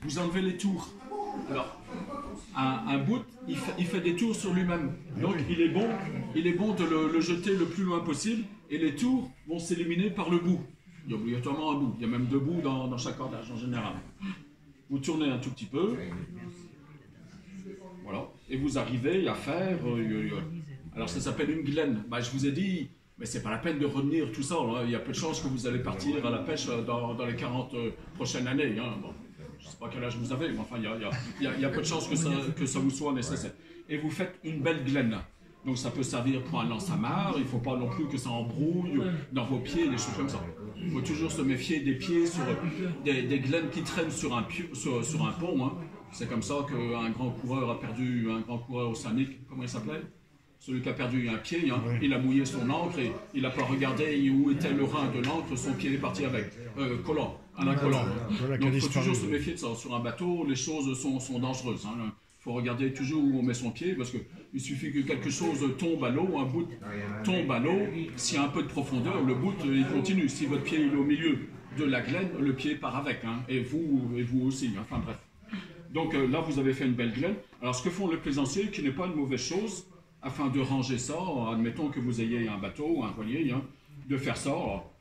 vous enlevez les tours. Alors, un boot, il fait des tours sur lui-même. Donc, il est bon de le jeter le plus loin possible. Et les tours vont s'éliminer par le bout. Il y a obligatoirement un bout. Il y a même deux bouts dans chaque cordage en général. Vous tournez un tout petit peu. Voilà. Et vous arrivez à faire... alors, ça s'appelle une glaine. Bah, je vous ai dit... Mais c'est pas la peine de retenir tout ça. Hein. Il y a peu de chances que vous allez partir à la pêche dans les 40 prochaines années. Hein. Bon, je ne sais pas quel âge vous avez, mais enfin, il y a peu de chances que ça vous soit nécessaire. Et vous faites une belle glaine. Donc ça peut servir pour un lance-amarre. Il ne faut pas non plus que ça embrouille dans vos pieds, des choses comme ça. Il faut toujours se méfier des pieds sur des glaines qui traînent sur un pont. Hein. C'est comme ça qu'un grand coureur a perdu, un grand coureur océanique, comment il s'appelait ? Celui qui a perdu un pied, hein, il a mouillé son ancre et il n'a pas regardé où était le rein de l'ancre, son pied est parti avec. Collant, Alain Collant. Donc il faut toujours se méfier de ça. Sur un bateau, les choses sont dangereuses. Hein. Il faut regarder toujours où on met son pied parce qu'il suffit que quelque chose tombe à l'eau, un bout tombe à l'eau, s'il y a un peu de profondeur, le bout il continue. Si votre pied est au milieu de la glaine, le pied part avec. Hein, et vous aussi. Enfin bref. Donc là, vous avez fait une belle glaine. Alors ce que font les plaisanciers, qui n'est pas une mauvaise chose, afin de ranger ça, admettons que vous ayez un bateau, un voilier, hein, de faire ça. Alors,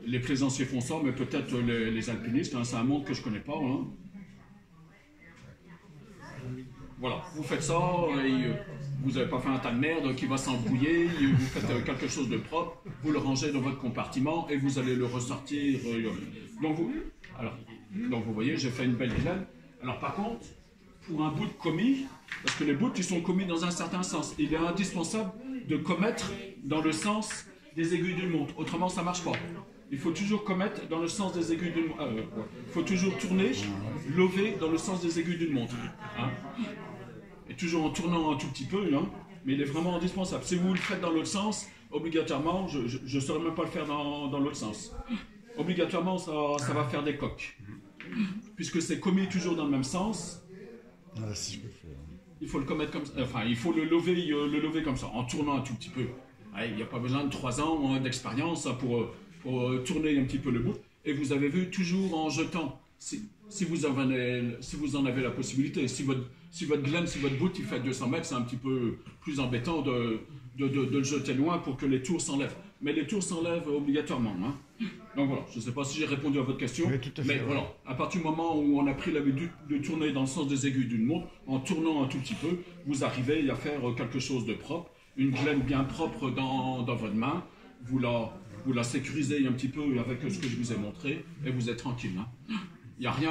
les plaisanciers font ça, mais peut-être les alpinistes, hein, c'est un monde que je ne connais pas. Hein. Voilà, vous faites ça, et vous n'avez pas fait un tas de merde qui va s'embrouiller, vous faites quelque chose de propre, vous le rangez dans votre compartiment et vous allez le ressortir. Donc vous voyez, j'ai fait une belle glaine. Alors par contre, pour un bout commis, parce que les bouts ils sont commis dans un certain sens, il est indispensable de commettre dans le sens des aiguilles d'une montre, autrement ça ne marche pas. Il faut toujours commettre dans le sens des aiguilles d'une montre. Il faut toujours tourner, lever dans le sens des aiguilles d'une montre. Hein. Et toujours en tournant un tout petit peu, hein, mais il est vraiment indispensable. Si vous le faites dans l'autre sens, obligatoirement, je ne saurais même pas le faire dans l'autre sens. Obligatoirement, ça va faire des coques. Puisque c'est commis toujours dans le même sens, il faut le commettre comme ça, enfin, il faut le lever comme ça, en tournant un tout petit peu. Il n'y a pas besoin de 3 ans d'expérience pour tourner un petit peu le bout. Et vous avez vu, toujours en jetant, si vous en avez la possibilité. Si votre glaine, si votre bout, il fait 200 mètres, c'est un petit peu plus embêtant de le jeter loin pour que les tours s'enlèvent. Mais les tours s'enlèvent obligatoirement. Hein. Donc voilà, je ne sais pas si j'ai répondu à votre question, oui, mais voilà, à partir du moment où on a pris l'habitude de tourner dans le sens des aiguilles d'une montre, en tournant un tout petit peu, vous arrivez à faire quelque chose de propre, une glaine bien propre dans votre main, vous la sécurisez un petit peu avec ce que je vous ai montré, et vous êtes tranquille. Hein. Il n'y a rien